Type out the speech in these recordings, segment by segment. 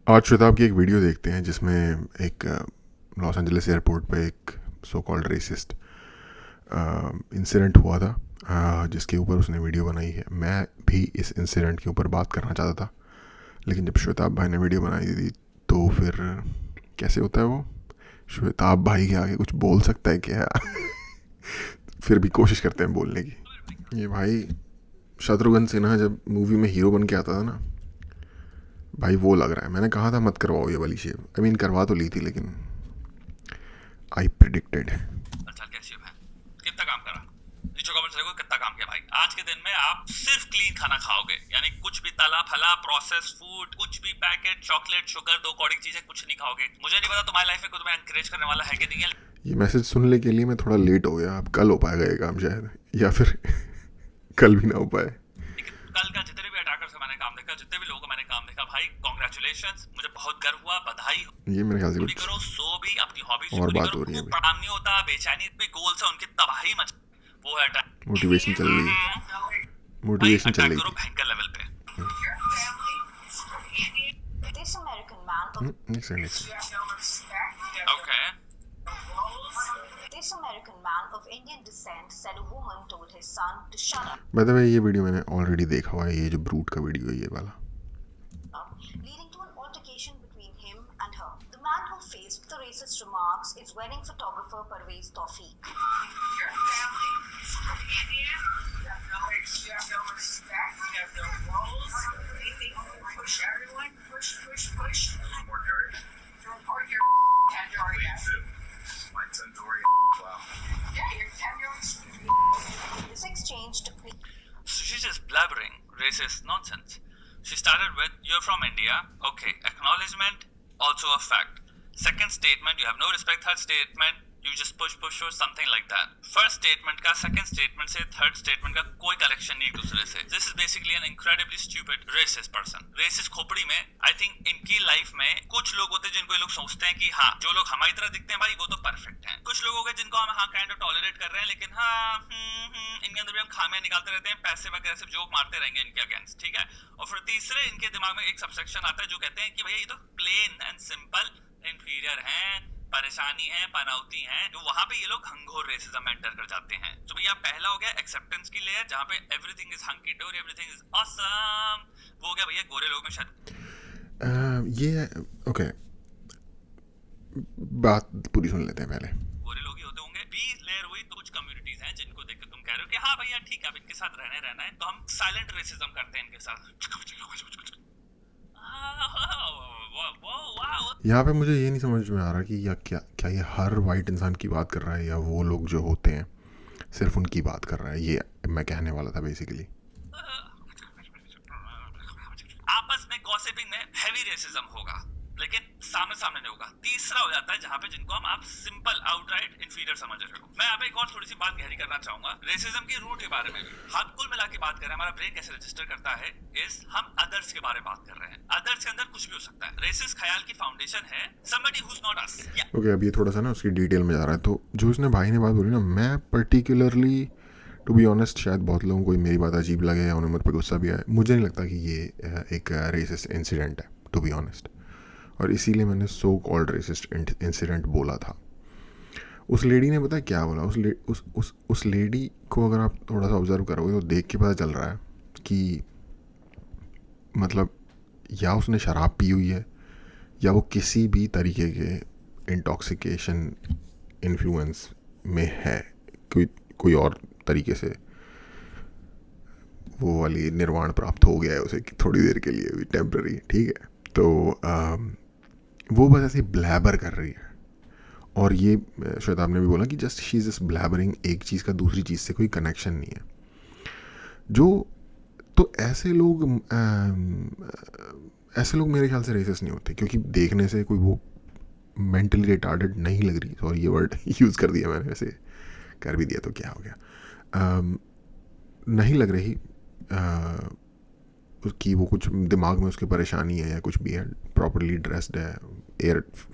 आज श्वेताब की एक वीडियो देखते हैं जिसमें एक लॉस एंजलिस एयरपोर्ट पे एक सो कॉल्ड रेसिस्ट इंसिडेंट हुआ था, जिसके ऊपर उसने वीडियो बनाई है। मैं भी इस इंसिडेंट के ऊपर बात करना चाहता था, लेकिन जब श्वेताब भाई ने वीडियो बनाई थी तो फिर कैसे होता है वो, श्वेताब भाई के आगे कुछ बोल सकता है क्या? फिर भी कोशिश करते हैं बोलने की। ये भाई शत्रुघ्न सिन्हा जब मूवी में हीरो बन के आता था ना भाई, वो लग रहा है। मैंने कहा था मत करवाओ ये वाली शेव। आई मीन करवा तो ली थी, लेकिन आई प्रिडिक्टेड। चल कैसी हो भाई? कितना काम करा? नीचे कमेंट्स देखो कितना काम किया भाई। आज के दिन में आप सिर्फ क्लीन खाना खाओगे, यानी कुछ भी तला फला प्रोसेस फूड, कुछ भी पैकेट चॉकलेट शुगर दो कौड़ी चीजें कुछ नहीं खाओगे। मुझे नहीं पता तुम्हारी लाइफ में कुछ मैं एनकरेज करने वाला है कि नहीं है। ये मैसेज सुनने के लिए मैं थोड़ा लेट हो गया। अब कल हो पाएगा ये काम शायद, या फिर कल भी ना हो पाए। लेकिन कल का जितने भी अटैकर्स का मैंने काम देखा, जितने भी लोगों का मैंने काम देखा भाई, कॉन्ग्रेचुलेशंस, मुझे बहुत गर्व हुआ, बधाई हो। ये मेरे ख्याल से पूरी कुछ करो, सो भी अपनी हॉबी और पूरी बात करो। हो रही है खूब अभी। प्रणाम नहीं होता, बेचैनी भी गोल्स है उनकी तबाही मच, वो है अटैक। मोटिवेशन चल रही है, भाई मोटिवेशन चल अटैक रही करो थी। भयंकर लेवल पे। This American man of okay this American man of Indian descent said a woman told his son to shut up, by the way ये वीडियो मैंने ऑलरेडी देखा हुआ है। ये जो ब्रूट का वीडियो है ये वाला। leading to an altercation between him and her. The man who faced the racist remarks is wedding photographer Parvez Taufiq. Your family from India, you have no respect, you have no roles. They think you push everyone, push. More courage. To report your tandoori ass. My tandoori. Wow. Yeah, your tandoori. This exchange took place. So she's just blabbering racist nonsense. She started with, "You're from India." Okay, acknowledgement, also a fact. Second statement, "You have no respect." Third statement, "You just push or something like that." First statement का second statement से third statement का कोई collection नहीं एक दूसरे से. This is basically an incredibly stupid racist person. Racist खोपड़ी में I think इनकी लाइफ में कुछ लोग होते हैं जिनको ये लोग सोचते हैं कि हाँ, जो लोग हमारी तरह दिखते हैं भाई वो तो परफेक्ट हैं. कुछ लोग होंगे जिनको हम हाँ काइंड ऑफ टॉलरेट कर रहे हैं, लेकिन हाँ इनके अंदर भी हम खामियां निकालते रहते हैं, पैसे वगैरह से जोक मारते रहेंगे इनके अगेंस्ट, ठीक है. और फिर तीसरे इनके दिमाग में एक सबसेक्शन आता है जो कहते हैं कि भैया ये तो प्लेन एंड सिंपल इंफीरियर हैं, परेशानी है, पनौती है, तो वहां पे ये लोग हंगोर रेसिज्म में एंटर कर जाते हैं. तो भैया पहला हो गया एक्सेप्टेंस की लेयर, जहां पे एवरीथिंग इज हंकी डोरी, एवरीथिंग इज ऑसम. वो हो गया भैया गोरे लोग में शायद ये ओके, बात पूरी सुन लेते हैं पहले। गोरे लोग ही होते होंगे. बी लेयर हुई तो कुछ कम्युनिटीज हैं जिनको देख के तुम कह रहे हो कि हाँ भैया ठीक है, अब इनके साथ रहना है, तो हम साइलेंट रेसिज्म करते हैं इनके साथ. यहाँ पे मुझे ये नहीं समझ में आ रहा कि या क्या ये हर वाइट इंसान की बात कर रहा है, या वो लोग जो होते हैं सिर्फ उनकी बात कर रहा है। ये मैं कहने वाला था बेसिकली। आपस में गॉसिपिंग में हेवी रेसिज्म होगा, लेकिन सामने नहीं होगा. तीसरा हो जाता है जहां पे जिनको आप सिंपल आउटराइट इंफीरियर समझ रहे हो. मैं यहाँ पे एक और थोड़ी सी बात गहरी करना चाहूंगा रेसिज्म की रूट के बारे में भी. हम कुल मिला के बात कर रहे हैं, हमारा ब्रेन कैसे रजिस्टर करता है इस हम अदर्स के बारे में बात कर रहे हैं. अदर्स के अंदर कुछ भी हो सकता है. रेसिस्ट ख्याल की फाउंडेशन है somebody who's not us. Okay, अब ये थोड़ा सा ना उसकी डिटेल में जा रहा है। तो जो उसने भाई ने बात बोली ना, मैं पर्टिकुलरली टू बी ऑनेस्ट शायद बहुत लोगों को मेरी बात अजीब लगे या उन्हें मुझ पर गुस्सा भी आए। मुझे नहीं लगता कि ये एक रेसिस्ट इंसिडेंट है, टू बी ऑनेस्ट, और इसीलिए मैंने सो कॉल्ड रेसिस्ट इंसिडेंट बोला था। उस लेडी ने पता क्या बोला? उस लेडी को अगर आप थोड़ा सा ऑब्जर्व करोगे तो देख के पता चल रहा है कि मतलब या उसने शराब पी हुई है या वो किसी भी तरीके के इंटॉक्सिकेशन इन्फ्लुएंस में है, कोई और तरीके से वो वाली निर्वाण प्राप्त हो गया है उसे थोड़ी देर के लिए भी, टेम्पररी, ठीक है. तो वो बस ऐसे ब्लैबर कर रही है, और ये श्वेताब ने भी बोला कि just she is just blabbering, एक चीज़ का दूसरी चीज़ से कोई कनेक्शन नहीं है. तो ऐसे लोग मेरे ख्याल से रेसिस्ट नहीं होते, क्योंकि देखने से कोई वो मेंटली रिटार्डेड नहीं लग रही. सॉरी, ये वर्ड यूज़ कर दिया मैंने, वैसे कर भी दिया तो क्या हो गया. नहीं लग रही कि वो कुछ दिमाग में उसकी परेशानी है या कुछ भी है. प्रॉपरली ड्रेस्ड है,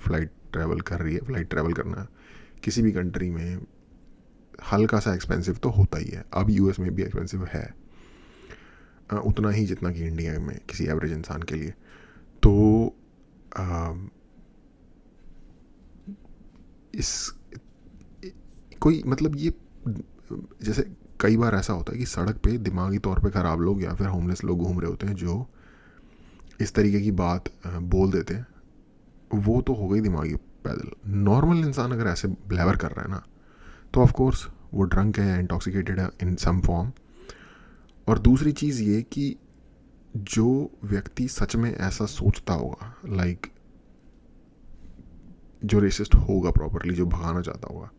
फ्लाइट ट्रैवल कर रही है. फ्लाइट ट्रैवल करना किसी भी कंट्री में हल्का सा एक्सपेंसिव तो होता ही है. अब यूएस में भी एक्सपेंसिव है, उतना ही जितना कि इंडिया में किसी एवरेज इंसान के लिए. तो इस कोई मतलब ये जैसे कई बार ऐसा होता है कि सड़क पे दिमागी तौर पे ख़राब लोग या फिर होमलेस लोग घूम रहे होते हैं जो इस तरीके की बात बोल देते हैं, वो तो हो गई दिमागी पैदल। नॉर्मल इंसान अगर ऐसे ब्लैबर कर रहा है ना, तो ऑफ कोर्स वो ड्रंक है, इंटॉक्सिकेटेड है इन सम फॉर्म। और दूसरी चीज़ ये कि जो व्यक्ति सच में ऐसा सोचता होगा, लाइक जो रेसिस्ट होगा प्रॉपरली, जो भगाना चाहता होगा,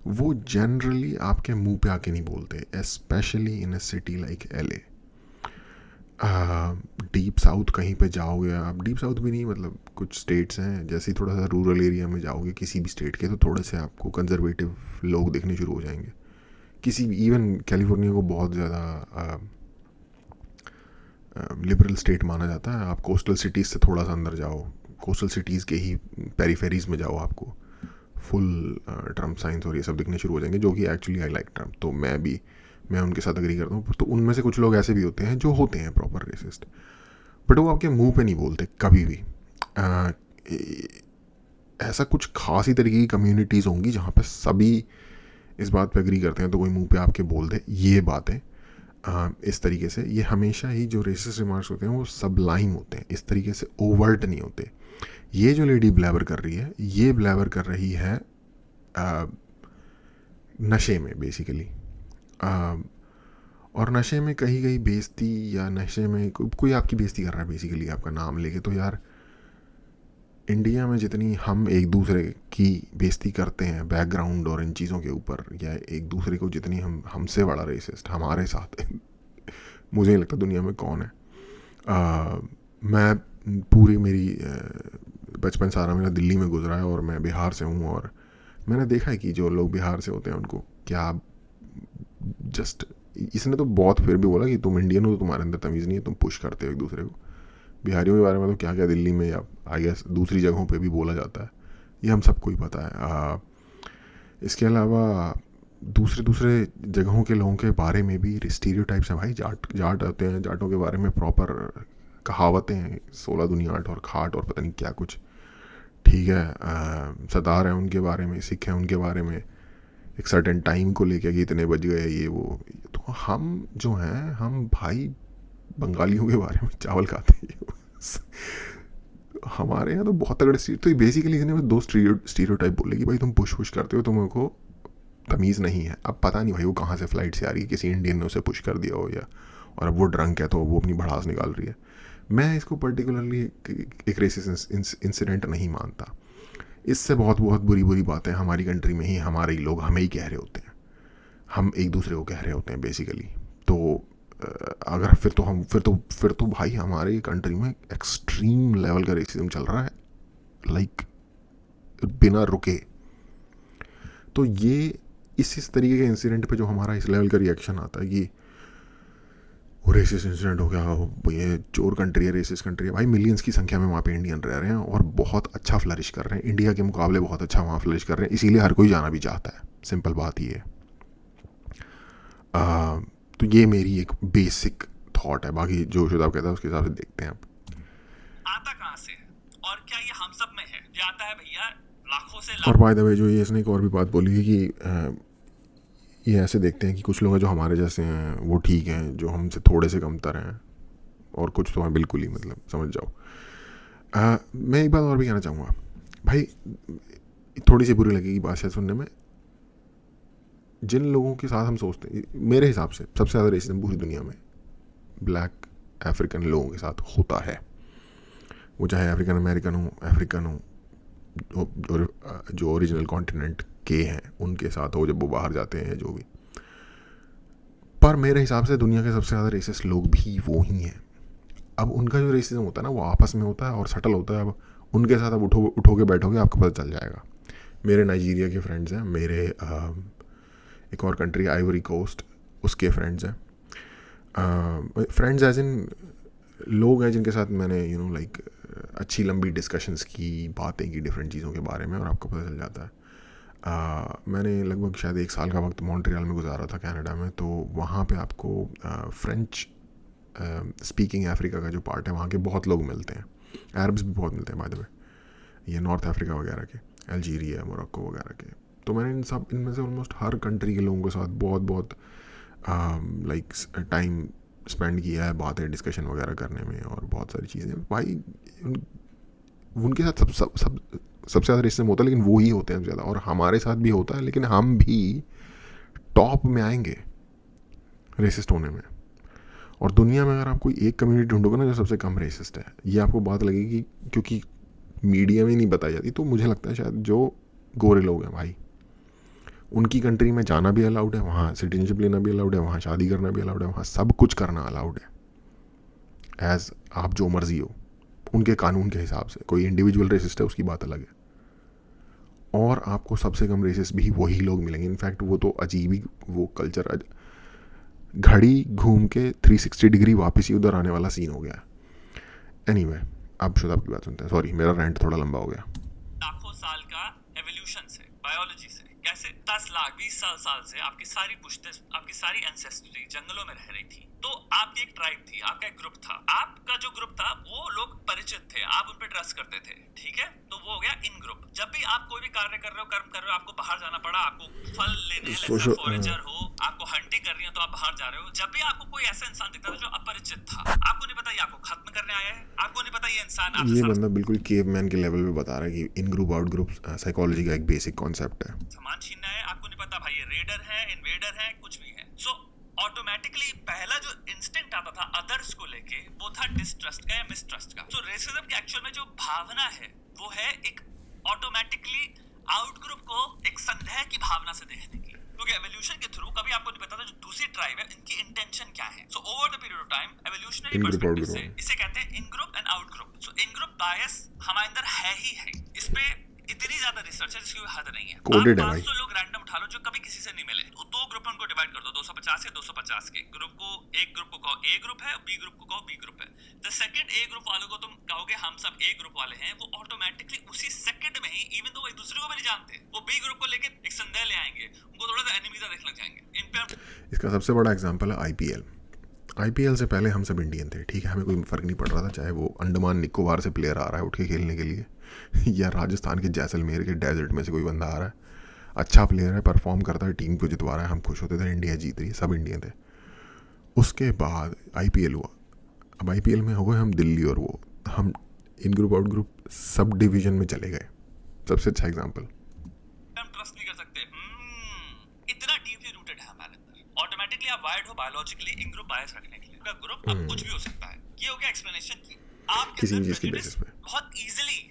वो जनरली आपके मुंह पे आके नहीं बोलते, specially in a city like LA। Deep south कहीं पे जाओगे आप, डीप साउथ भी नहीं, मतलब कुछ स्टेट्स हैं, जैसे ही थोड़ा सा रूरल एरिया में जाओगे किसी भी स्टेट के, तो थोड़े से आपको कंजर्वेटिव लोग देखने शुरू हो जाएंगे। किसी भी, इवन कैलिफोर्निया को बहुत ज़्यादा लिबरल स्टेट माना जाता है। आप कोस्टल सिटीज़ से थोड़ा सा अंदर जाओ, कोस्टल सिटीज़ के ही पेरीफेरीज में जाओ, आपको फुल ट्रम्प साइंस और ये सब दिखने शुरू हो जाएंगे, जो कि एक्चुअली आई लाइक ट्रम्प। तो मैं उनके साथ एग्री करता हूँ। तो उनमें से कुछ लोग ऐसे भी होते हैं जो होते हैं प्रॉपर रेसिस्ट, बट वो आपके मुंह पे नहीं बोलते कभी भी। ऐसा कुछ खास ही तरीके की कम्युनिटीज़ होंगी जहाँ पे सभी इस बात पे एग्री करते हैं, तो कोई मुंह पे आपके बोल दे ये बातें इस तरीके से। ये हमेशा ही जो रेसिस्ट रिमार्क्स होते हैं वो सबलाइम होते हैं, इस तरीके से ओवर्ट नहीं होते। ये जो लेडी ब्लैबर कर रही है, ये ब्लैबर कर रही है नशे में बेसिकली। और नशे में कहीं बेइज्जती, या नशे में कोई आपकी बेइज्जती कर रहा है बेसिकली आपका नाम लेके। तो यार इंडिया में जितनी हम एक दूसरे की बेइज्जती करते हैं बैकग्राउंड और इन चीज़ों के ऊपर, या एक दूसरे को जितनी हमसे बड़ा रेसिस्ट हमारे साथ है, मुझे नहीं लगता दुनिया में कौन है। मैं पूरी मेरी बचपन सारा मेरा दिल्ली में गुजरा है और मैं बिहार से हूँ, और मैंने देखा है कि जो लोग बिहार से होते हैं उनको क्या जस्ट, इसने तो बहुत फिर भी बोला कि तुम इंडियन हो तो तुम्हारे अंदर तमीज़ नहीं है, तुम पुश करते हो एक दूसरे को। बिहारियों के बारे में तो क्या क्या दिल्ली में या आई गेस दूसरी जगहों पे भी बोला जाता है, ये हम सबको ही पता है। इसके अलावा दूसरे जगहों के लोगों के बारे में भी स्टीरियोटाइप्स हैं भाई। जाट होते हैं, जाटों के बारे में प्रॉपर कहावतें हैं, 16 दुनिया 8 और खाट और पता नहीं क्या कुछ, ठीक है। सरदार हैं उनके बारे में, सिख हैं उनके बारे में, एक सर्टेन टाइम को लेके कि इतने बज गए ये वो। तो हम जो हैं, हम भाई बंगालियों के बारे में चावल खाते हैं हमारे यहाँ तो बहुत तगड़े। तो बेसिकली इसने दो स्टीरियोटाइप बोले कि भाई तुम पुश करते हो, तुम को तमीज़ नहीं है। अब पता नहीं भाई वो कहाँ से फ्लाइट से आ रही है, किसी इंडियन ने उसे पुश कर दिया हो, या और अब वो ड्रंक है तो वो अपनी भड़ास निकाल रही है। मैं इसको पर्टिकुलरली एक रेसिस्ट इंसिडेंट नहीं मानता। इससे बहुत बुरी बातें हमारी कंट्री में ही हमारे ही लोग हमें ही कह रहे होते हैं, हम एक दूसरे को कह रहे होते हैं बेसिकली। तो अगर फिर तो भाई हमारे कंट्री में एक्सट्रीम लेवल का रेसिज्म चल रहा है, लाइक बिना रुके। तो ये इस तरीके के इंसिडेंट पे जो हमारा इस लेवल का रिएक्शन आता है कि वो रेसिस्ट इंसिडेंट हो गया, ये चोर कंट्री है, रेसिस्ट कंट्री है। भाई मिलियंस की संख्या में वहाँ पे इंडियन रह रहे हैं और बहुत अच्छा फ्लरिश कर रहे हैं, इंडिया के मुकाबले बहुत अच्छा वहाँ फ्लरिश कर रहे हैं, इसीलिए हर कोई जाना भी चाहता है। सिंपल बात ये है। तो ये मेरी एक बेसिक थॉट है, बाकी जो शुदाब कहता है उसके हिसाब से देखते हैं। आता कहाँ से है और क्या ये हम सब में है? ये आता है भैया लाखों से और बाय द वे जो ये इसने एक और भी बात बोली है कि ये ऐसे देखते हैं कि कुछ लोग हैं जो हमारे जैसे हैं वो ठीक हैं, जो हमसे थोड़े से कमतर हैं, और कुछ तो हैं बिल्कुल ही, मतलब समझ जाओ। मैं एक बात और भी कहना चाहूँगा भाई, थोड़ी सी बुरी लगेगी बात शायद सुनने में। जिन लोगों के साथ हम सोचते हैं, मेरे हिसाब से सबसे ज़्यादा रेसिज्म पूरी दुनिया में ब्लैक अफ्रीकन लोगों के साथ होता है। वो चाहे अफ्रीकन अमेरिकन हो, अफ्रीकन हो, जो ओरिजिनल कॉन्टिनेंट के हैं उनके साथ हो, जब वो बाहर जाते हैं, जो भी। पर मेरे हिसाब से दुनिया के सबसे ज़्यादा रेसिस्ट लोग भी वो ही हैं। अब उनका जो रेसिज्म होता है ना, वो आपस में होता है और सटल होता है। अब उनके साथ अब उठोगे बैठोगे आपको पता चल जाएगा। मेरे नाइजीरिया के फ्रेंड्स हैं, मेरे एक और कंट्री आइवरी कोस्ट, उसके फ्रेंड्स हैं। फ्रेंड्स एज इन लोग हैं जिनके साथ मैंने लाइक अच्छी लंबी डिस्कशंस की, बातें की डिफरेंट चीज़ों के बारे में, और आपको पता चल जाता है। मैंने लगभग शायद 1 साल का वक्त मॉन्ट्रियल में गुजारा था कनाडा में। तो वहाँ पे आपको फ्रेंच स्पीकिंग अफ्रीका का जो पार्ट है वहाँ के बहुत लोग मिलते हैं, अरब्स भी बहुत मिलते हैं बाय द वे, ये नॉर्थ अफ्रीका वगैरह के। अल्जीरिया, मोरक्को वगैरह के। तो मैंने इनमें से ऑलमोस्ट हर कंट्री के लोगों के साथ बहुत लाइक टाइम स्पेंड किया है, बातें डिस्कशन वगैरह करने में और बहुत सारी चीज़ें। भाई उनके साथ सबसे ज़्यादा रेसिज्म होता है, लेकिन वो ही होते हैं ज़्यादा, और हमारे साथ भी होता है, लेकिन हम भी टॉप में आएंगे रेसिस्ट होने में। और दुनिया में अगर आप कोई एक कम्युनिटी ढूंढोगे ना जो सबसे कम रेसिस्ट है, ये आपको बात लगेगी, क्योंकि मीडिया में नहीं बताई जाती। तो मुझे लगता है शायद जो गोरे लोग हैं भाई, उनकी कंट्री में जाना भी अलाउड है, वहाँ सिटीजनशिप लेना भी अलाउड है, वहाँ शादी करना भी अलाउड है, वहाँ सब कुछ करना अलाउड है, एज आप जो मर्जी हो उनके कानून के हिसाब से। कोई इंडिविजुअल रेसिस्ट है उसकी बात अलग है। और आपको सबसे कम रेसिस्ट भी वही लोग मिलेंगे। इनफैक्ट वो तो अजीब ही वो कल्चर, घड़ी घूम के 360 डिग्री वापस ही उधर आने वाला सीन हो गया। एनीवे, अब शुद्ध आपकी बात सुनते हैं। सॉरी, मेरा रेंट थोड़ा लंबा हो गया। लाखों साल का एवोल्यूशन से, बायोलॉजी से, कैसे 10 लाख 20 साल से आपकी सारी पुश्ते, आपकी सारी एंसेस्ट्री जंगलों में रह रही थी। तो आपकी एक ट्राइब थी, आपका एक ग्रुप था। आपका जो ग्रुप था वो लोग परिचित थे, आप उन पे ट्रस्ट करते थे, ठीक है। तो वो हो गया इन ग्रुप। जब भी आप कोई भी कार्य कर रहे हो, कर्म कर रहे हो, आपको बाहर जाना पड़ा, आपको फल लेने, फॉरेजर हो, आपको हंटिंग करनी है तो आप बाहर जा रहे हो। जब भी आपको कोई ऐसा इंसान दिखता था जो अपरिचित था, आपको नहीं पता ये आपको खत्म करने आया है, आपको नहीं पता ये इंसान ये बंदा बिल्कुल केवमैन के लेवल पे बता रहा है कि इन ग्रुप आउट ग्रुप साइकोलॉजी का एक बेसिक कॉन्सेप्ट है। सामान छीनना है, आपको नहीं पता भाई ये रेडर है, इन्वेडर है, कुछ भी है। सो ऑटोमेटिकली पहला जो इंस्टिंक्ट आता था अदर्स को लेके, वो था डिस्ट्रस्ट का या मिसट्रस्ट का। सो रेसिज्म की एक्चुअल में जो भावना है वो है एक ऑटोमेटिकली आउट ग्रुप को एक संदेह की भावना से देखने की। क्योंकि एवोल्यूशन के थ्रू कभी आपको नहीं पता था जो दूसरी ट्राइब है इनकी इंटेंशन क्या है। So over the period of time evolutionary perspective से इसे कहते हैं in group and out group. So in group bias हमारे अंदर है ही है। इस पे इतनी ज्यादा रिसर्च है जिसकी कोई हद नहीं है। कोडेड है आप भाई। 500 लोग रैंडम उठा लो जो कभी किसी से नहीं मिले, तो दो ग्रुप में उनको डिवाइड कर दो, 250 के 250 के ग्रुप को। एक ग्रुप को कहो ए ग्रुप है, बी ग्रुप को कहो बी ग्रुप है। द सेकंड ए ग्रुप वालों को तुम कहोगे हम सब ए ग्रुप वाले हैं, वो ऑटोमेटिकली उसी सेकंड में ही, इवन दो एक दूसरे को भी नहीं जानते, वो बी ग्रुप को लेके एक संदेह ले आएंगे, उनको थोड़ा सा एनिमी सा देखने लग जाएंगे। इन पे इसका सबसे बड़ा एग्जांपल है आईपीएल से पहले हम सब इंडियन थे, ठीक है, हमें कोई फ़र्क नहीं पड़ रहा था चाहे वो अंडमान निकोबार से प्लेयर आ रहा है उठ के खेलने के लिए या राजस्थान के जैसलमेर के डेजर्ट में से कोई बंदा आ रहा है, अच्छा प्लेयर है, परफॉर्म करता है, टीम को जितवा रहा है, हम खुश होते थे, इंडिया जीत रही है, सब इंडियन थे। उसके बाद आईपीएल हुआ, अब आईपीएल में हो गए हम दिल्ली, और वो हम इन ग्रुप आउट ग्रुप सब डिवीज़न में चले गए। सबसे अच्छा एग्जाम्पल। हम ट्रस्ट नहीं कर सकते। इतना डीपली रूटेड है हमारे अंदर। ऑटोमेटिकली आप वायर्ड हो बायोलॉजिकली इन ग्रुप बायस रखने के लिए। आपका ग्रुप अब कुछ भी हो सकता है। ये हो गया एक्सप्लेनेशन की। आप किसी भी चीज़ की बेसिस पे बहुत इजीली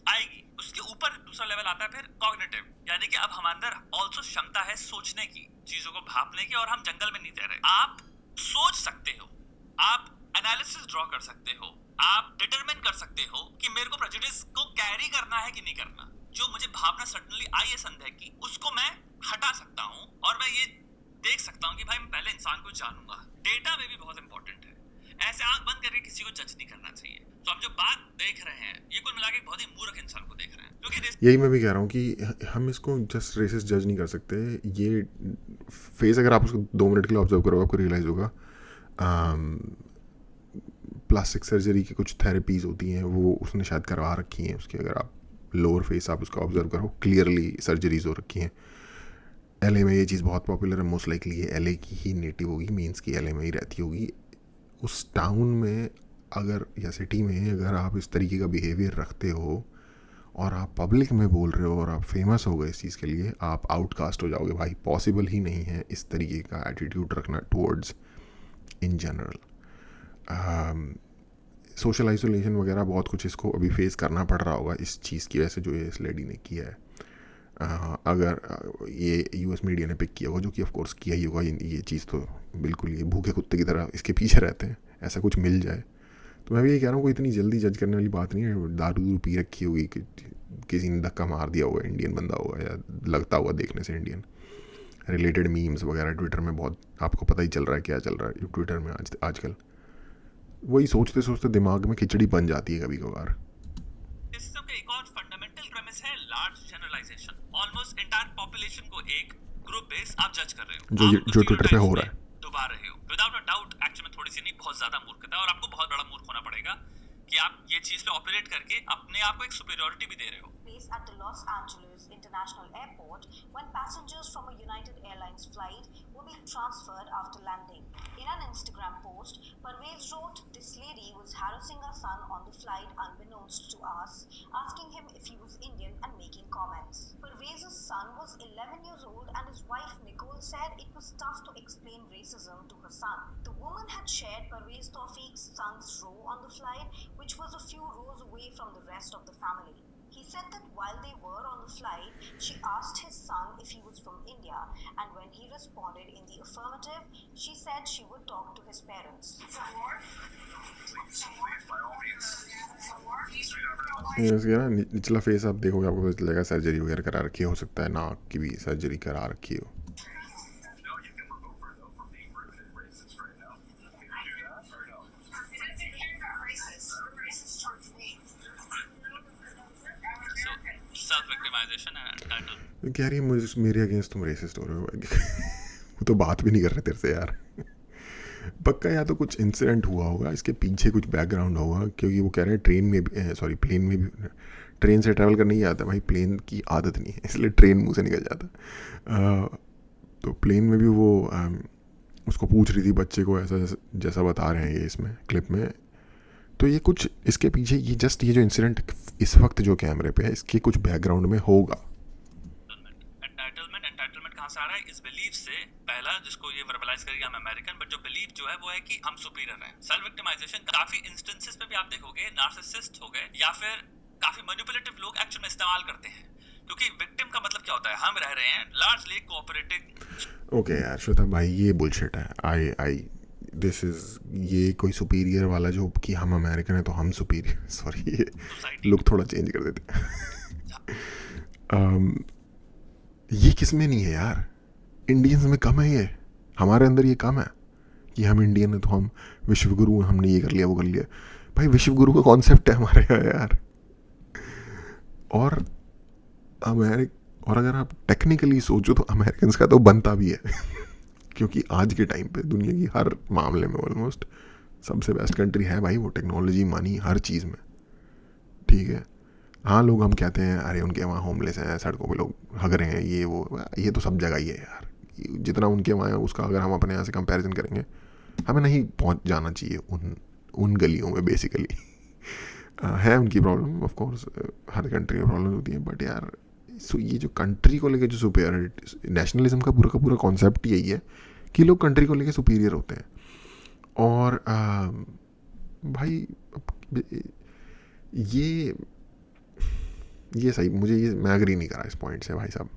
आएगी। उसके ऊपर दूसरा लेवल आता है फिर कॉग्निटिव, यानी कि अब हमारे अंदर ऑल्सो क्षमता है सोचने की, चीजों को भापने की, और हम जंगल में नहीं रह रहे। आप सोच सकते हो, आप एनालिसिस ड्रॉ कर सकते हो, आप डिटरमिन कर सकते हो कि मेरे को प्रेजुडिस को कैरी करना है कि नहीं करना। जो मुझे भावना सडनली आई है संदेह की, उसको मैं हटा सकता हूँ, और मैं ये देख सकता हूँ कि भाई मैं पहले इंसान को जानूंगा। डेटा में भी बहुत इंपॉर्टेंट है। ऐसे आंख बंद करके किसी को जज नहीं करना चाहिए। तो हम जो बात देख रहे हैं ये कुल मिला के बहुत ही मूर्ख इंसान को देख रहे हैं, क्योंकि यही मैं भी कह रहा हूँ कि हम इसको जस्ट रेसिस्ट जज नहीं कर सकते। ये फेस अगर आप उसको 2 मिनट के लिए ऑब्जर्व करोगे आपको रियलाइज़ होगा प्लास्टिक सर्जरी की कुछ थेरेपीज होती हैं वो उसने शायद करवा रखी हैं उसकी। अगर आप लोअर फेस आप उसका ऑब्जर्व करो, क्लियरली सर्जरीज हो रखी हैं। एलए में ये चीज़ बहुत पॉपुलर है, मोस्ट लाइकली ये एलए की ही नेटिव होगी, मीन्स की एलए में ही रहती होगी। उस टाउन में अगर या सिटी में अगर आप इस तरीके का बिहेवियर रखते हो और आप पब्लिक में बोल रहे हो और आप फेमस हो गए इस चीज़ के लिए, आप आउटकास्ट हो जाओगे भाई। पॉसिबल ही नहीं है इस तरीके का एटीट्यूड रखना towards in general. Social isolation वगैरह बहुत कुछ इसको अभी फेस करना पड़ रहा होगा इस चीज़ की वजह से जो ये इस लेडी ने किया है। अगर ये यूएस मीडिया ने पिक किया होगा, जो कि ऑफ कोर्स किया ही होगा, ये चीज़ तो बिल्कुल ये भूखे कुत्ते की तरह इसके पीछे रहते हैं, ऐसा कुछ मिल जाए। तो मैं भी ये कह रहा हूँ कोई इतनी जल्दी जज करने वाली बात नहीं है। दारू पी रखी होगी, किसी ने धक्का मार दिया होगा, इंडियन बंदा होगा या लगता हुआ देखने से इंडियन। रिलेटेड मीम्स वगैरह ट्विटर में बहुत आपको पता ही चल रहा है क्या चल रहा है ट्विटर में आजकल। वही सोचते सोचते दिमाग में खिचड़ी बन जाती है कभी कभार। एक और फंडामेंटल प्रेमिस है large generalization. Almost entire population को एक ग्रुप बेस आप जज कर रहे हो, जो ट्विटर पे हो रहा है। डुबा रहे हो विदाउट अ डाउट। एक्चुअली में थोड़ी सी नहीं, बहुत ज्यादा मूर्खता है, और आपको बहुत बड़ा मूर्ख होना पड़ेगा कि आप ये चीज पे ऑपरेट करके अपने आप को एक सुपीरियरिटी भी दे रहे हो. Place at the Los Angeles International Airport when passengers from a United Airlines flight were being transferred after landing. In an Instagram post, Parvez wrote, "This lady was harassing our son on the flight unbeknownst to us, asking him if he was Indian and making comments." Parvez's son was 11 years old and his wife Nicole said it was tough to explain racism to her son. The woman had shared Parvez Tawfiq's son's row on the flight, which was a few rows away from the rest of the family. He said that while they were on the flight, she asked his son if he was from India, and when he responded in the affirmative, she said she would talk to his parents. Please, by all means. इसका ना निचला face आप देखोगे आपको पता चलेगा surgery वगैरह करा रखी हो सकता है, नाक की भी सर्जरी करा रखी हो. No, you can look over though for being rude and racist right now. Can you do that or no? It doesn't care about racist. You're racist towards me. I'm So American. self-victimization and entitlement. कह रही है मेरे against तुम resist हो रहे हो. वो तो बात भी नहीं कर रहे तेरे से यार. पक्का या तो कुछ इंसिडेंट हुआ होगा, इसके पीछे कुछ बैकग्राउंड होगा, क्योंकि वो कह रहे हैं ट्रेन में भी प्लेन में भी, ट्रेन से ट्रैवल करने ही आता भाई, प्लेन की आदत नहीं है इसलिए ट्रेन मुंह से निकल जाता. तो प्लेन में भी वो उसको पूछ रही थी बच्चे को, ऐसा जैसा बता रहे हैं ये इसमें क्लिप में. तो ये कुछ इसके पीछे ये जस्ट ये जो इंसिडेंट इस वक्त जो कैमरे पे है इसके कुछ बैकग्राउंड में होगा. एंटाइटलमेंट कहाँ से आ रहा है? इस बिलीफ से, पहला जिसको ये वर्बलाइज करेगी हम अमेरिकन, बट जो बिलीफ जो है वो है कि हम सुपीरियर हैं. सेल्फ विक्टिमाइजेशन काफी इंस्टेंसेस पे भी आप देखोगे नार्सिसिस्ट हो गए या फिर काफी मैनिपुलेटिव लोग एक्चुअल में इस्तेमाल करते हैं, क्योंकि विक्टिम का मतलब क्या होता है? हम रह रहे हैं लार्जली कोऑपरेटिव. ओके यार श्वेता भाई ये बुलशिट है. आई दिस इज ये कोई सुपीरियर वाला जो कि हम अमेरिकन है तो हम सुपीरियर, सॉरी ये लुक थोड़ा चेंज कर देते हैं. ये किस में नहीं है यार? इंडियंस में कम है, ये हमारे अंदर ये कम है कि हम इंडियन है तो हम विश्वगुरु, हमने ये कर लिया वो कर लिया. भाई विश्वगुरु का कॉन्सेप्ट है हमारे यहाँ यार. और अगर आप टेक्निकली सोचो तो अमेरिकन का तो बनता भी है क्योंकि आज के टाइम पे दुनिया की हर मामले में ऑलमोस्ट सबसे बेस्ट कंट्री है भाई वो, टेक्नोलॉजी मनी हर चीज़ में. ठीक है, हाँ लोग हम कहते हैं अरे उनके वहाँ होमलेस हैं, सड़कों पे लोग हग रहे हैं, ये वो, ये तो सब जगह ही है यार. जितना उनके वहाँ है उसका अगर हम अपने यहाँ से कंपैरिजन करेंगे, हमें नहीं पहुँच जाना चाहिए उन गलियों में बेसिकली. है उनकी problem of course, her country में प्रॉब्लम होती है, बट यार ये जो कंट्री को लेके जो सुपीरियरिटी, नेशनलिज्म का पूरा कॉन्सेप्ट यही है कि लोग कंट्री को लेके सुपीरियर होते हैं. और भाई ये सही, मुझे ये मैं एग्री नहीं करा इस पॉइंट से भाई साहब.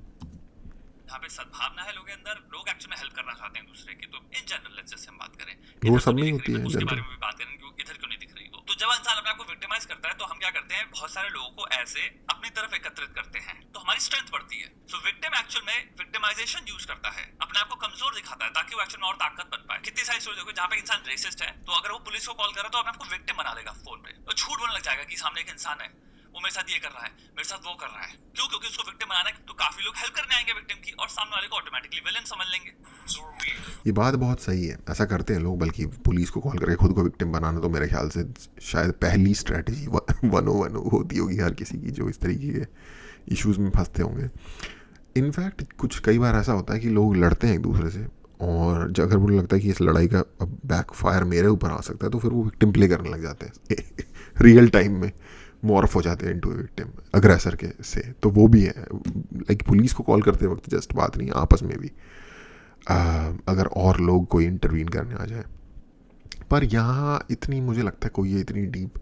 जहाँ पे सद्भावना है लोगों के अंदर, लोग एक्चुअली में हेल्प करना चाहते हैं दूसरे की. तो इन जनरल लेट्स जस्ट हम बात करें, वो इधर सब तो नहीं दिख होती रही, है उसके जनरल. बारे में भी बात करें क्यों इधर क्यों नहीं दिख रही वो. तो जब इंसान अपने आप को विक्टिमाइज करता है तो हम क्या करते हैं, बहुत सारे लोगों को ऐसे अपनी तरफ एकत्रित करते हैं, तो हमारी स्ट्रेंथ बढ़ती है. सो विक्टिम एक्चुअल में विक्टिमाइजेशन यूज करता है, अपने आप को कमजोर दिखाता है ताकि वो एक्चुअल में और ताकत बन पाए. कितनी सारी स्टोरी देखो जहाँ पे इंसान रेसिस्ट है तो अगर वो पुलिस को कॉल करे तो अपने आप को विक्टिम बना लेगा फोन पे, तो झूठ बोलने लग जाएगा कि सामने एक इंसान है, वो मेरे साथ ये कर रहा है, मेरे साथ वो कर रहा है. क्यों? क्योंकि उसको विक्टिम बनाना है तो काफी लोग हेल्प करने आएंगे विक्टिम की, और सामने वाले को ऑटोमेटिकली विलेन समझ लेंगे. ये बात बहुत सही है, ऐसा करते हैं लोग. बल्कि पुलिस को कॉल करके खुद को विक्टिम बनाना तो मेरे ख्याल से शायद पहली स्ट्रैटेजी 101 होती होगी हर किसी की जो इस तरीके के इश्यूज़ में फंसते होंगे. इनफैक्ट कुछ कई बार ऐसा होता है कि लोग लड़ते हैं एक दूसरे से, और अगर उन्हें लगता है कि इस लड़ाई का बैक फायर मेरे ऊपर आ सकता है तो फिर वो विक्टिम प्ले करने लग जाते हैं रियल टाइम में मॉर्फ हो जाते हैं इनटू विक्टिम अग्रेसर के से. तो वो भी है, लाइक पुलिस को कॉल करते वक्त जस्ट बात नहीं, आपस में भी अगर और लोग कोई इंटरवीन करने आ जाए. पर यहाँ इतनी मुझे लगता है कोई ये इतनी डीप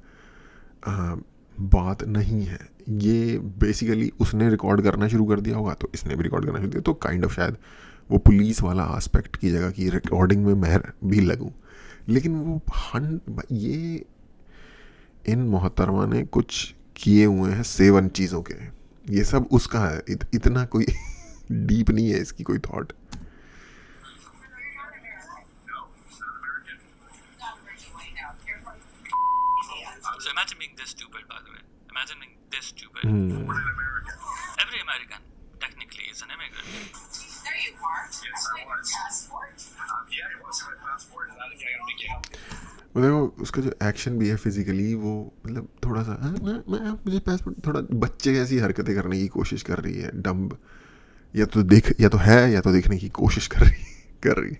बात नहीं है. ये बेसिकली उसने रिकॉर्ड करना शुरू कर दिया होगा तो इसने भी रिकॉर्ड करना शुरू किया, तो काइंड ऑफ शायद वो पुलिस वाला आस्पेक्ट की जगह की रिकॉर्डिंग में मैं भी लगूँ. लेकिन वो ये इन मोहतरमा ने कुछ किए हुए हैं 7 चीज़ों के, ये सब उसका है. इतना कोई डीप नहीं है इसकी कोई thought. So imagine being this stupid, by the way. Imagine being this stupid. Every American technically is an immigrant. There you are. Yes, I was. Passport. Yeah, it was my passport, and I think I gotta make it up. वो देखो उसका जो action भी है physically, वो मतलब थोड़ा सा मुझे पासपोर्ट, थोड़ा बच्चे जैसी हरकतें करने की कोशिश कर रही है, डम्ब, या तो है या तो दिखने की कोशिश कर रही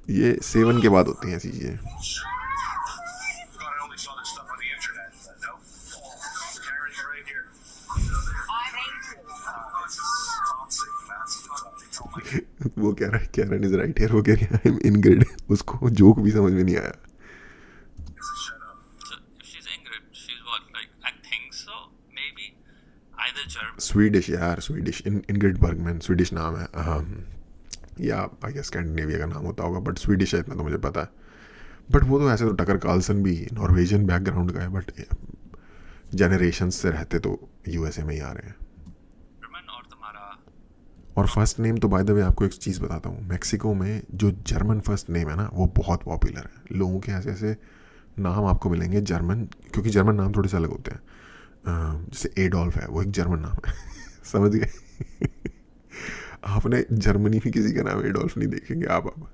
ये सेवन के बाद होती हैं ऐसी चीज़ें. Thought I only saw this stuff on the internet. No. Karen, you're right here. Toxic, massive toxic. Oh my God. वो कह रहा है कैरन इज राइट हियर, वो कह रही है आई एम इनग्रिड. उसको जोक भी समझ में नहीं आया. Shut up. So if she's Ingrid, she's what? Like, I think so. Maybe either German. Swedish यार, स्वीडिश. इनग्रिड बर्गमैन स्वीडिश नाम है. या आई गेस स्कैंडिनेविया का नाम होता होगा, बट स्वीडिश है, इतना तो मुझे पता है. बट वो तो ऐसे तो टकर कार्लसन भी नॉर्वेजियन बैकग्राउंड का है, बट जनरेशन से रहते तो यूएसए में ही आ रहे हैं. German और तुम्हारा और फर्स्ट नेम तो बाय द वे आपको एक चीज़ बताता हूँ, मैक्सिको में जो जर्मन फर्स्ट नेम है ना वो बहुत पॉपुलर है. लोगों के ऐसे ऐसे नाम आपको मिलेंगे जर्मन, क्योंकि जर्मन नाम थोड़े से अलग होते हैं. जैसे एडोल्फ है, वो एक जर्मन नाम है. समझ गए. आपने जर्मनी में किसी का नाम एडोल्फ नहीं देखेंगे आप अब,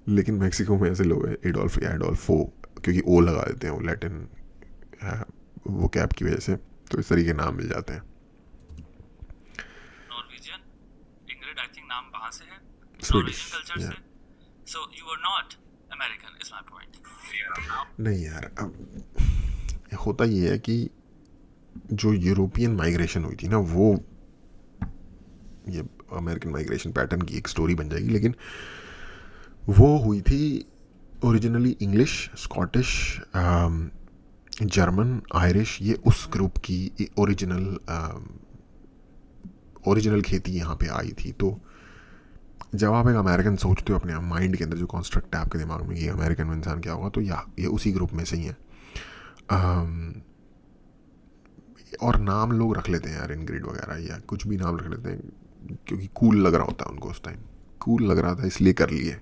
लेकिन मैक्सिको में ऐसे लोग हैं एडोल्फ या एडोल्फो, क्योंकि ओ लगा देते हैं वो लैटिन वो कैप की वजह से, तो इस तरीके के नाम मिल जाते हैं. Norwegian. Ingrid, I think नाम वहाँ से है. Swedish, Norwegian culture yeah. से. So you are not American, is my point. नहीं यार, अब होता ये है कि जो यूरोपियन माइग्रेशन हुई थी ना, वो ये अमेरिकन माइग्रेशन पैटर्न की एक स्टोरी बन जाएगी, लेकिन वो हुई थी originally English, Scottish, German, Irish, ये उस ग्रुप की ओरिजिनल खेती यहाँ पे आई थी. तो जब आप एक अमेरिकन सोचते हो अपने माइंड के अंदर, जो कॉन्स्ट्रक्ट है आपके दिमाग में कि अमेरिकन इंसान क्या होगा, तो ये उसी ग्रुप में से ही है. और नाम लोग रख लेते हैं यार, इनग्रिड वगैरह या कुछ भी नाम रख लेते हैं, क्योंकि कूल लग रहा होता है उनको. उस टाइम कूल लग रहा था इसलिए कर लिए.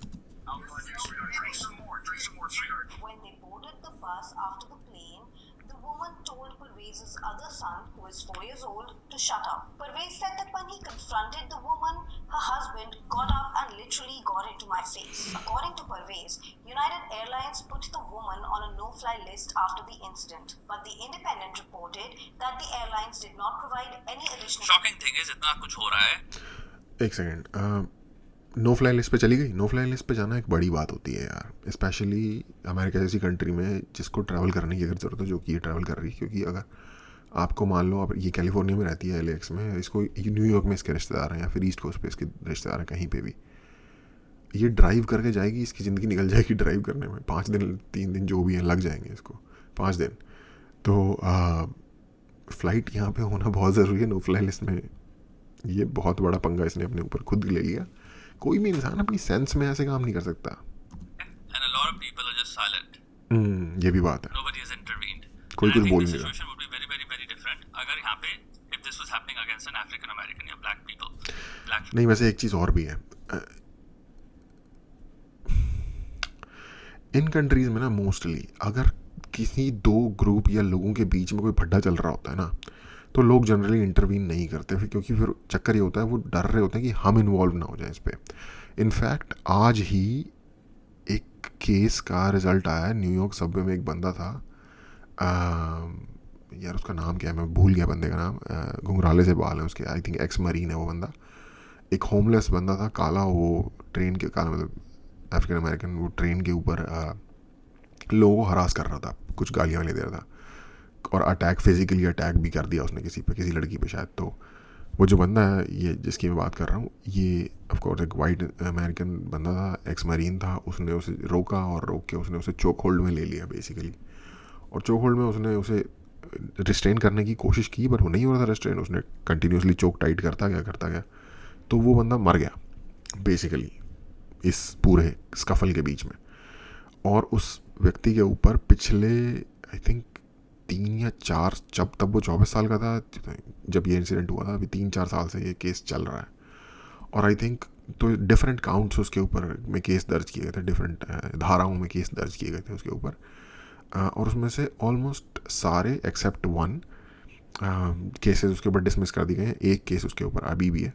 Drink some more, sweetheart. When they boarded the bus after the plane, the woman told Parvez's other son, who is 4 years old, to shut up. Parvez said that when he confronted the woman, her husband got up and literally got into my face. According to Parvez, United Airlines put the woman on a no-fly list after the incident, but the Independent reported that the airlines did not provide any additional... Shocking thing is इतना कुछ हो रहा है. एक second, no fly list पे चली गई. No fly list पे जाना एक बड़ी बात होती है यार, स्पेशली अमेरिका जैसी कंट्री में जिसको ट्रैवल करने की अगर ज़रूरत है, जो कि ये ट्रैवल कर रही है. क्योंकि अगर आपको मान लो आप ये कैलिफोर्निया में रहती है, LAX में, इसको न्यूयॉर्क में इसके रिश्तेदार हैं, या फिर ईस्ट कोस्ट पे इसके रिश्तेदार हैं, कहीं पे भी ये ड्राइव करके जाएगी, इसकी ज़िंदगी निकल जाएगी ड्राइव करने में. 5 दिन 3 दिन जो भी हैं लग जाएंगे इसको, 5 दिन. तो फ़्लाइट यहाँ पे होना बहुत ज़रूरी है. नो फ्लाई लिस्ट में ये बहुत बड़ा पंगा इसने अपने ऊपर खुद ले लिया. कोई भी इंसान अपनी सेंस में ऐसे काम नहीं कर सकता. And a lot of people are just silent. ये भी बात है. Nobody has intervened. कोई And I कुछ think बोल the नहीं रहा. situation would be very, very, very different. अगर यहाँ पे, if this was happening against an African American या black people, नहीं, वैसे एक चीज़ और भी है. इन कंट्रीज़ में ना मोस्टली अगर किसी 2 ग्रुप या लोगों के बीच में कोई भड्डा चल रहा होता है ना, तो लोग जनरली इंटरवीन नहीं करते फिर, क्योंकि फिर चक्कर ये होता है, वो डर रहे होते हैं कि हम इन्वॉल्व ना हो जाएं इस पर. इनफैक्ट आज ही एक केस का रिज़ल्ट आया है. न्यूयॉर्क सबवे में एक बंदा था, यार उसका नाम क्या है, मैं भूल गया बंदे का नाम. घुंघराले से बाल है उसके, आई थिंक एक्स मरीन है वो बंदा. एक होमलेस बंदा था, काला, वो ट्रेन के, काला मतलब अफ्रीकन अमेरिकन, वो ट्रेन के ऊपर लोगों को हरास कर रहा था, कुछ गालियाँ ले दे रहा था, और अटैक, फिजिकली अटैक भी कर दिया उसने किसी पे, किसी लड़की पे शायद. तो वो जो बंदा है, ये जिसकी मैं बात कर रहा हूँ, ये ऑफकोर्स एक वाइट अमेरिकन बंदा था, एक्स मरीन था. उसने उसे रोका और रोक के उसने उसे चोक होल्ड में ले लिया बेसिकली. और चोक होल्ड में उसने उसे रिस्ट्रेन करने की कोशिश की, बट वो नहीं हो रहा था रिस्ट्रेन. उसने कंटिन्यूसली चोक टाइट करता गया, तो वो बंदा मर गया बेसिकली इस पूरे स्कफल के बीच में. और उस व्यक्ति के ऊपर पिछले आई थिंक 3 या 4, तब वो 24 साल का था जब ये इंसिडेंट हुआ था, अभी 3-4 साल से ये केस चल रहा है. और आई थिंक तो डिफरेंट काउंट्स उसके ऊपर में केस दर्ज किए गए थे, डिफरेंट धाराओं में केस दर्ज किए गए थे उसके ऊपर. और उसमें से ऑलमोस्ट सारे एक्सेप्ट 1 केसेस उसके ऊपर डिसमिस कर दिए गए हैं. एक केस उसके ऊपर अभी भी है.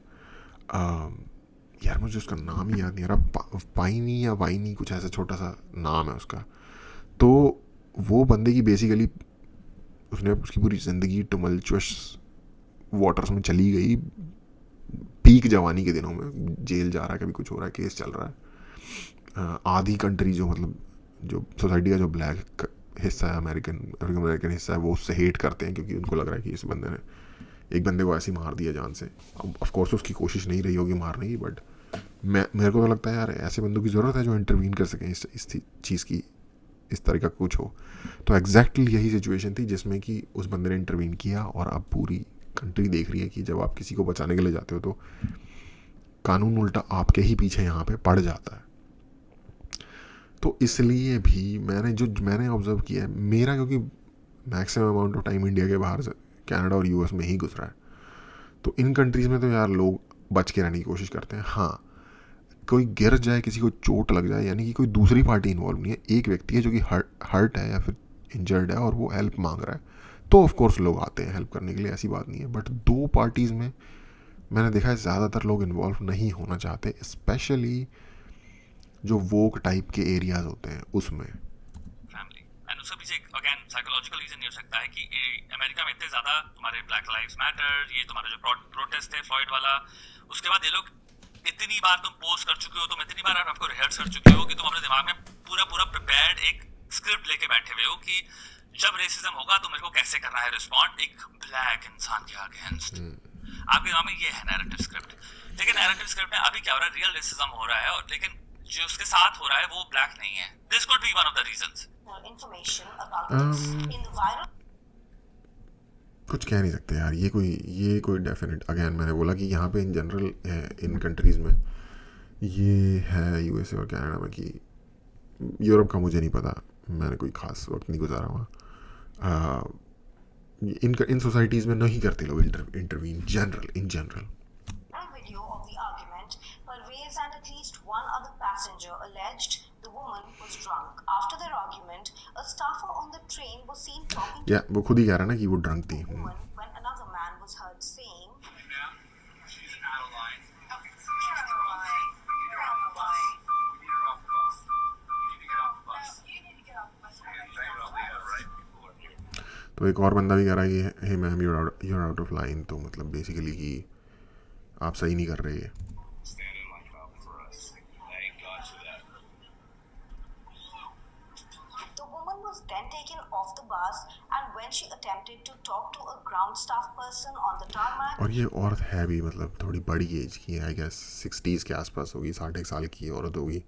यार मुझे उसका नाम ही याद नहीं आ रहा, पाइनी या वाइनी कुछ ऐसा छोटा सा नाम है उसका. तो वो बंदे की बेसिकली उसकी पूरी ज़िंदगी टमल्चुअस वाटर्स में चली गई, पीक जवानी के दिनों में, जेल जा रहा है, कभी कुछ हो रहा है, केस चल रहा है। आधी कंट्री जो मतलब जो सोसाइटी का जो ब्लैक हिस्सा है, अमेरिकन हिस्सा है, वो उससे हेट करते हैं क्योंकि उनको लग रहा है कि इस बंदे ने एक बंदे को ऐसे ही मार दिया जान से। ऑफ कोर्स उसकी कोशिश नहीं रही होगी मारने की, बट मेरे को तो लगता है यार ऐसे बंदों की ज़रूरत है जो इंटरवीन कर सकें इस चीज़ की, इस तरह का कुछ हो। तो एग्जैक्टली यही सिचुएशन थी जिसमें कि उस बंदे ने इंटरवीन किया, और अब पूरी कंट्री देख रही है कि जब आप किसी को बचाने के लिए जाते हो तो कानून उल्टा आपके ही पीछे यहाँ पे पड़ जाता है। तो इसलिए भी मैंने ऑब्जर्व किया है मेरा, क्योंकि maximum amount of time India के बाहर से कनाडा और यूएस में ही गुजरा है, तो इन कंट्रीज़ में तो यार लोग बच के रहने की कोशिश करते हैं। हाँ, कोई गिर जाए, किसी को चोट लग जाए, यानी कि कोई दूसरी पार्टी इन्वॉल्व नहीं है, एक व्यक्ति है जो कि हर्ट है या फिर इंजर्ड है और वो हेल्प मांग रहा है, तो ऑफ कोर्स लोग आते हैं हेल्प करने के लिए, ऐसी बात नहीं है। बट दो पार्टीज़ में मैंने देखा है ज़्यादातर लोग इन्वॉल्व नहीं होना चाहते, स्पेशली जो वोक टाइप के एरियाज होते हैं उसमें। फैमिली एंड उसका पीछे अगेन साइकोलॉजिकल रीजन ये हो सकता है कि अमेरिका में इतने ज़्यादा तुम्हारे ब्लैक लाइव्स मैटर, ये तुम्हारा जो प्रोटेस्ट है फ्लॉयड वाला, उसके बाद ये लोग इतनी बार तुम पोस्ट कर चुके हो, तुम इतनी बार आपको रिहर्स कर चुके हो कि तुम अपने दिमाग में पूरा प्रिपेयर्ड एक स्क्रिप्ट लेके बैठे हुए हो कि जब रेसिज्म होगा तो मेरे को कैसे करना है रिस्पॉन्ड एक ब्लैक इंसान के अगेंस्ट। आपके दिमाग में ये है नैरेटिव स्क्रिप्ट, लेकिन नैरेटिव स्क्रिप्ट में अभी क्या हो रहा है, रियल रेसिज्म हो रहा है, और लेकिन जो उसके साथ हो रहा है वो ब्लैक नहीं है। This could be one of the reasons. Information about this in the viral. कुछ कह नहीं सकते यार, ये कोई डेफिनेट, अगेन मैंने बोला कि यहाँ पे इन जनरल इन कंट्रीज़ में ये है, यूएसए और कनाडा में, कि यूरोप का मुझे नहीं पता, मैंने कोई ख़ास वक्त नहीं गुजारा हुआ। इन सोसाइटीज़ में नहीं करते लोग intervene in general. Video of the argument, Parvez and at least one other passenger alleged the woman was drunk. After their argument, a staffer on the train was seen talking to वो खुद ही कह रहा है ना कि वो drunk थी। the woman when another man was heard saying, Ma'am, she's out of line. Okay, so you're on the line. You're on the line. We need her off the bus. You need to get off the bus. You need to get off the bus. Okay, thank you, Leah, right? People are here. तो एक और बंदा भी कह रहा है कि हे ma'am you're out of line, तो मतलब बेसिकली कि आप सही नहीं कर रहे। Standing like up for us. Thank God for that. the woman was then taken off the bus, and when she attempted to talk to a ground staff person on the tarmac, और ये औरत है भी मतलब थोड़ी बड़ी as की है, आई गेस 60s के आसपास होगी, 60 साल की औरत होगी।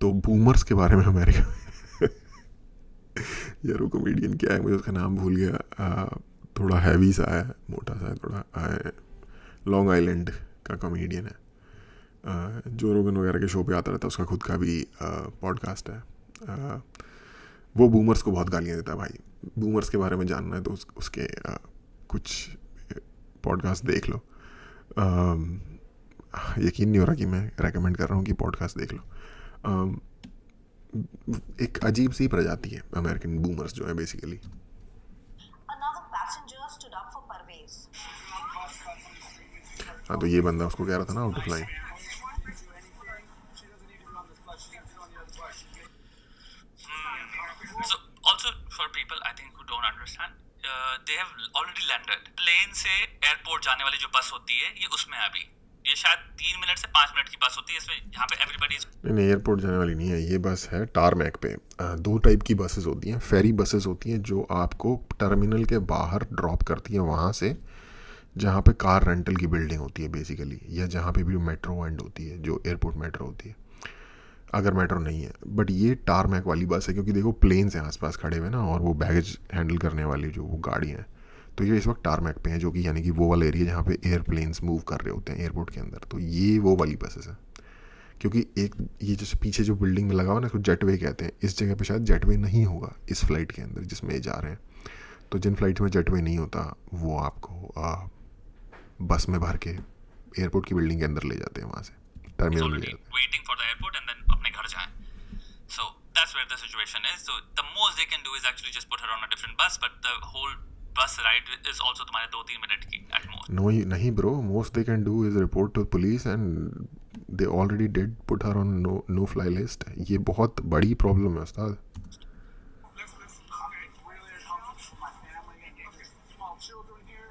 तो बूमर्स के बारे में अमेरिका में यार वो कॉमेडियन क्या है, मुझे उसका नाम भूल गया, थोड़ा हैवी सा है, मोटा सा है थोड़ा, लॉन्ग आइलैंड का कॉमेडियन है, जो रोगन वगैरह के शो पे आता रहता है, उसका खुद का भी पॉडकास्ट है। वो बूमर्स को बहुत गालियाँ देता है भाई। बूमर्स के बारे में जानना है तो उसके कुछ पॉडकास्ट देख लो। यकीन नहीं हो रहा कि मैं रेकमेंड कर रहा हूँ कि पॉडकास्ट देख लो। एक अजीब सी प्रजाति है अमेरिकन बूमर्स जो है basically. another passenger stood up for Parvez. हाँ, तो ये बंदा उसको कह रहा था ना out of line. So also for people I think who don't understand, they have already landed. Plane से एयरपोर्ट जाने वाली जो बस होती है ये उसमें अभी ये शायद 3 मिनट से 5 मिनट की बस होती है, इसमें यहाँ पे एवरीबॉडी नहीं, एयरपोर्ट जाने वाली नहीं है ये बस, है टारमैक पे। दो टाइप की बसेस होती हैं, फेरी बसेस होती हैं जो आपको टर्मिनल के बाहर ड्रॉप करती हैं वहाँ से, जहाँ पे कार रेंटल की बिल्डिंग होती है बेसिकली, या जहाँ पे भी मेट्रो एंड होती है, जो एयरपोर्ट मेट्रो होती है, अगर मेट्रो नहीं है। बट ये टारमैक वाली बस है क्योंकि देखो प्लेन्स हैं आसपास खड़े हुए ना, और वो बैगेज हैंडल करने वाली जो वो गाड़ियाँ हैं, तो ये इस वक्त टारमैक पे हैं, जो कि यानी कि वो वाला एरिया जहाँ पे एयरप्लेन्स मूव कर रहे होते हैं एयरपोर्ट के अंदर। तो ये वो वाली बसेस हैं, क्योंकि एक ये जैसे पीछे जो बिल्डिंग में लगा हुआ ना, इसको जेटवे कहते हैं। इस जगह पे शायद जेटवे नहीं होगा इस फ्लाइट के अंदर जिसमें ये जा रहे हैं। तो जिन फ्लाइट में जेटवे नहीं होता वो आपको बस में भर के एयरपोर्ट की बिल्डिंग के अंदर ले जाते हैं, वहाँ से टर्मिनल ले जाते हैं। waiting for the airport and then अपने घर जाएं. So that's where the situation is. So the most they can do is actually just put her on a different bus, but the whole bus ride is also तुम्हारे 2-3 minute की at most. No, नहीं bro, most they can do is report to police and they already did put her on no fly list. ये बहुत बड़ी problem है उस्ताद. Listen, I'm really uncomfortable for my family and there's small children here.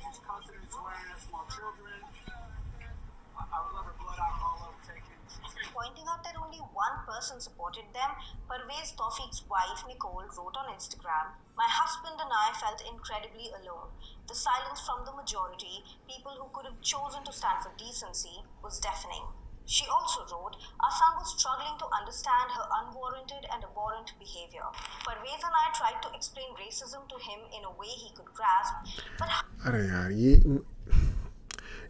She's constantly swearing at small children. I would love her blood alcohol level taken. Pointing out that only one person supported them, Parvez Tawfiq's wife Nicole wrote on Instagram, "My husband and I felt incredibly alone. The silence from the majority, people who could have chosen to stand for decency, was deafening." She also wrote, "Our son was struggling to understand her unwarranted and abhorrent behavior. Parvez and I tried to explain racism to him in a way he could grasp, but अरे यार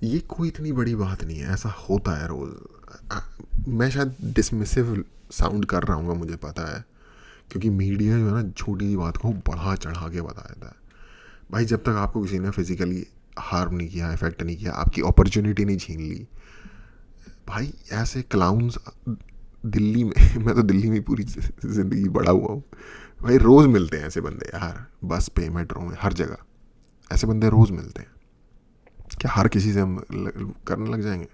ये कोई इतनी बड़ी बात नहीं है. ऐसा होता है रोज़. मैं शायद डिसमिसिव साउंड कर रहा हूँ, मुझे पता है, क्योंकि मीडिया जो है ना छोटी सी बात को बढ़ा चढ़ा के बता देता है. भाई जब तक आपको किसी ने फिजिकली हार्म नहीं किया, इफेक्ट नहीं किया, आपकी अपॉर्चुनिटी नहीं छीन ली, भाई ऐसे क्लाउन्स दिल्ली में मैं तो दिल्ली में पूरी ज़िंदगी बड़ा हुआ हूँ भाई, रोज़ मिलते हैं ऐसे बंदे यार. बस पे, मेट्रो में, हर जगह ऐसे बंदे रोज़ मिलते हैं. क्या हर किसी से हम करने लग जाएंगे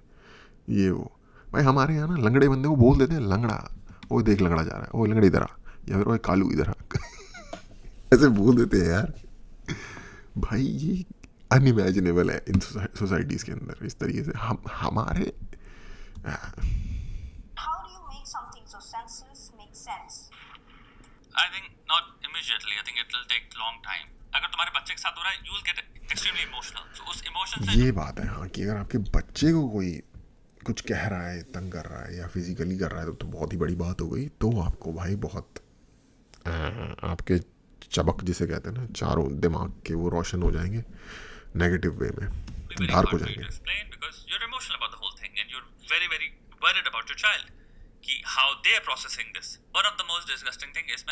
ये वो? भाई हमारे यहाँ ना लंगड़े बंदे को बोल देते हैं लंगड़ा, वो देख लंगड़ा जा रहा है, वो लंगड़ा इधर आ, या फिर वो कालू इधर आ ऐसे बोल देते हैं यार. भाई ये अनइमेजिनेबल है इन सोसाइटीज़ के अंदर. इस तरीके से हमारे how do you make something so senseless make sense? I think not immediately. I think it will take long time. अगर तुम्हारे बच्चे के साथ हो रहा है, you will get extremely emotional. So उस emotion से ये बात है हाँ, कि अगर आपके बच्चे को कोई कुछ कह रहा है, तंग कर रहा है या फिजिकली कर रहा है तो बहुत ही बड़ी बात हो गई. तो आपको भाई बहुत आपके चबक जिसे कहते हैं ना, चारों दिमाग के वो रोशन हो जाएंगे नेगेटिव वे में, very डार्क hard हो for you जाएंगे. to explain because you're emotional about the whole thing and you're very very worried about your child. कि how they are processing this. One of the most disgusting thing is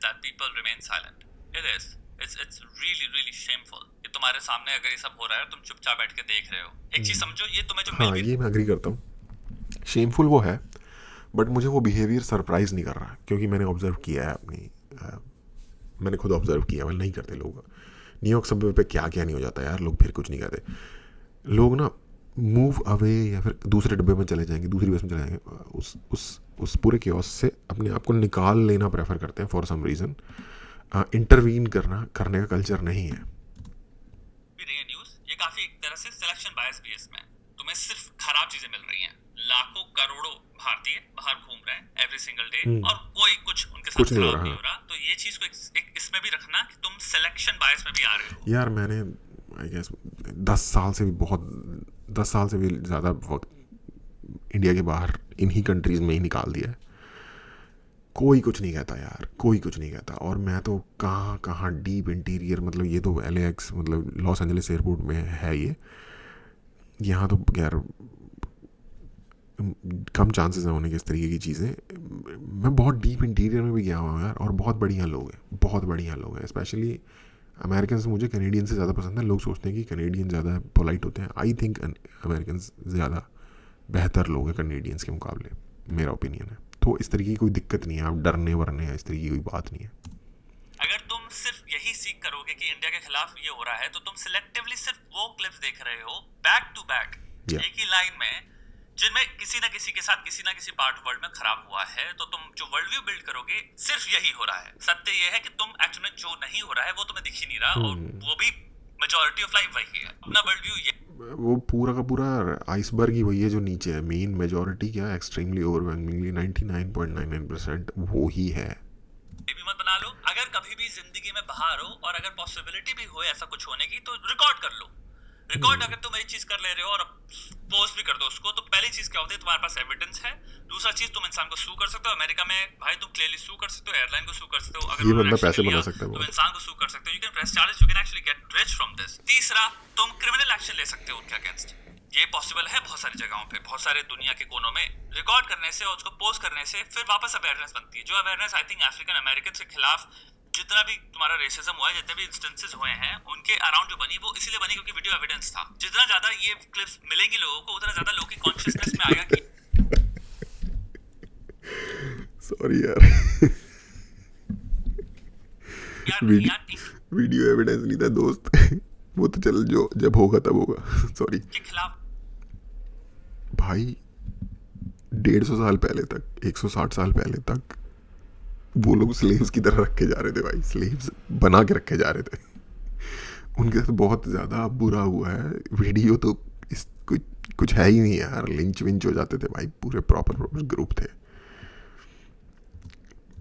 that people remain silent. It is. It's really really shameful. कि तुम्हारे सामने अगर ये सब हो रहा है तुम चुपचाप बैठ के देख रहे हो. एक चीज समझो, ये तुम्हें जो हाँ ये मैं एग्री करता हूँ, शेमफुल वो है, बट मुझे वो बिहेवियर सरप्राइज नहीं कर रहा, क्योंकि मैंने ऑब्जर्व किया है मैंने खुद ऑब्जर्व किया है. नहीं करते लोग. न्यूयॉर्क सबवे पे क्या क्या नहीं हो जाता यार, लोग फिर कुछ नहीं कहते. लोग ना मूव अवे या फिर दूसरे डब्बे में चले जाएंगे, दूसरी बस में चले जाएंगे, उस पूरे केओस से अपने आप को निकाल लेना प्रेफर करते हैं फॉर सम रीज़न. इंटरवीन करने का कल्चर नहीं है. भी रही है न्यूज़, ये काफी एक तरह से सिलेक्शन बायस भी है इसमें. तुम्हें सिर्फ खराब चीजें मिल रही हैं. लाखों करोड़ों भारतीय बाहर घूम रहे हैं एवरी सिंगल डे और कोई कुछ उनके साथ खराब नहीं हो रहा. तो ये चीज को एक इसमें भी रखना कि तुम सिलेक्शन बायस में भी आ रहे हो. यार मैंने आई गेस 10 साल से भी ज़्यादा वक्त इंडिया के बाहर इन्हीं कंट्रीज़ में ही निकाल दिया है. कोई कुछ नहीं कहता यार, कोई कुछ नहीं कहता. और मैं तो कहाँ डीप इंटीरियर, मतलब ये तो LAX मतलब लॉस एंजलिस एयरपोर्ट में है ये. यहाँ तो यार कम चांसेस हैं होने की इस तरीके की चीज़ें. मैं बहुत डीप इंटीरियर में भी गया हुआ यार, और बहुत बढ़िया लोग हैं. स्पेशली अमेरिकन मुझे कैनेडियन से ज़्यादा पसंद है. लोग सोचते हैं कि कैनेडियन ज़्यादा पोलाइट होते हैं. आई थिंक अमेरिकन ज़्यादा बेहतर लोग हैं कैनेडियंस के मुकाबले, मेरा ओपिनियन है. तो इस तरीके की कोई दिक्कत नहीं है, आप डरने वरने या इस तरीके की कोई बात नहीं है. अगर तुम सिर्फ यही सीख करोगे कि इंडिया के खिलाफ ये हो रहा है, तो तुम सिलेक्टिवली सिर्फ वो क्लिप्स देख रहे हो बैक टू बैक एक ही लाइन में, जिनमें किसी ना किसी के साथ किसी ना किसी पार्ट वर्ल्ड में खराब हुआ है. तो तुम जो वर्ल्ड व्यू बिल्ड करोगे सिर्फ यही हो रहा है. सत्य ये है कि तुम एक्चुअली में जो नहीं हो रहा है वो तुम्हें दिख ही नहीं रहा, और वो भी मेजॉरिटी ऑफ लाइफ वही है. अपना वर्ल्ड व्यू ये वो पूरा का पूरा आइसबर्ग ही वही है जो नीचे है. मेन मेजॉरिटी क्या, एक्सट्रीमली ओवरवेलमिंगली 99.99% वो ही है. भी मत बना लो. अगर कभी भी जिंदगी में बाहर हो और अगर पॉसिबिलिटी भी हो ऐसा कुछ होने की, तो रिकॉर्ड कर लो. रिकॉर्ड अगर तुम एक चीज कर ले रहे हो और पोस्ट भी कर दो उसको, तो पहली चीज क्या होती है, तुम्हारे पास एविडेंस है. दूसरा चीज, तुम इंसान को सू कर सकते हो. अमेरिका में भाई तुम क्लियरली सू कर सकते हो, एयरलाइन को सू कर सकते हो. अगर ये बंदा पैसे बना सकता है, तुम इंसान को सू कर सकते हो. You can press charges, you can actually get rich from this. तीसरा, तुम क्रिमिनल एक्शन ले सकते हो उनके अगेंस्ट. ये पॉसिबल है बहुत सारी जगहों पे, बहुत सारे दुनिया के कोनों में. रिकॉर्ड करने से और उसको पोस्ट करने से फिर वापस अवेयरनेस बनती है. जो awareness I think African American के खिलाफ जितना भी तुम्हारा रेसिज्म हुआ है, जितने भी इंस्टेंसेस हुए हैं उनके अराउंड जो बनी, वो इसीलिए बनी क्योंकक्योंकि वीडियो एविडेंस था. जितना ज्यादा ये क्लिप्स मिलेंगी लोगों को, उतना ज्यादा लोगों की कॉन्शियसनेस में आएगा कि सॉरी यार यार वीडियो एविडेंस नहीं था दोस्त वो तो चल जो जब होगा तब होगा. सॉरी के खिलाफ भाई, 150 साल पहले तक, 160 साल पहले तक वो लोग स्लेव्स की तरह रखे जा रहे थे भाई, स्लेव्स बना के रखे जा रहे थे। उनके साथ बहुत ज़्यादा बुरा हुआ है। वीडियो तो इस कुछ है ही नहीं यार, लिंच विंच हो जाते थे भाई, पूरे प्रॉपर ग्रुप थे।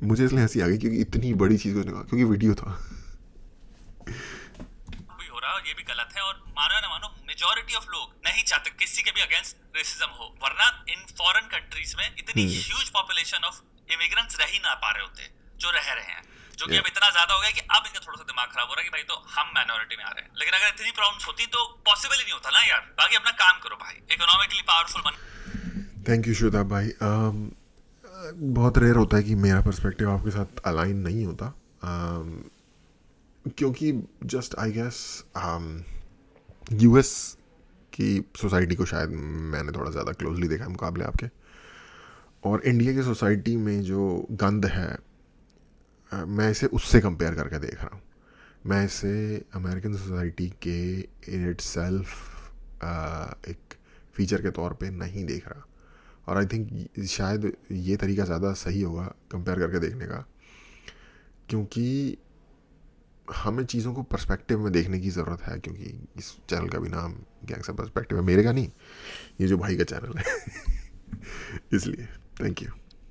मुझे इसलिए हंसी आ गई क्योंकि इतनी बड़ी चीज़ को, क्योंकि वीडियो था। भी हो रहा है और ये भी गलत है, और मानो या ना मानो मेजॉरिटी ऑफ लोग नहीं चाहते किसी के भी अगेंस्ट रेसिज्म हो, वरना इन फॉरेन कंट्रीज में इतनी ह्यूज पॉपुलेशन ऑफ इमिग्रेंट्स रह ही ना पा रहे होते जो रह रहे हैं, जो कि अब इतना ज्यादा हो गया कि अब इनका थोड़ा सा दिमाग खराब हो रहा है कि भाई तो हम माइनॉरिटी में आ रहे हैं। लेकिन अगर इतनी प्रॉब्लम्स होती तो पॉसिबल ही नहीं होता ना यार। बाकी अपना काम करो भाई, इकोनॉमिकली पावरफुल बन। थैंक यू श्वेता भाई। बहुत रेयर होता है कि मेरा पर्सपेक्टिव आपके साथ अलाइन नहीं होता, क्योंकि जस्ट आई गेस यूएस की सोसाइटी को शायद मैंने थोड़ा ज़्यादा क्लोजली देखा है मुकाबले आपके, और इंडिया की सोसाइटी में जो गंद है मैं इसे उससे कंपेयर करके देख रहा हूँ। मैं इसे अमेरिकन सोसाइटी के इन इट सेल्फ एक फ़ीचर के तौर पे नहीं देख रहा, और आई थिंक शायद ये तरीका ज़्यादा सही होगा कंपेयर करके देखने का, क्योंकि हमें चीज़ों को पर्सपेक्टिव में देखने की ज़रूरत है। क्योंकि इस चैनल का भी नाम गैंग्स ऑफ पर्सपेक्टिव है, मेरे का नहीं, ये जो भाई का चैनल है इसलिए थैंक यू।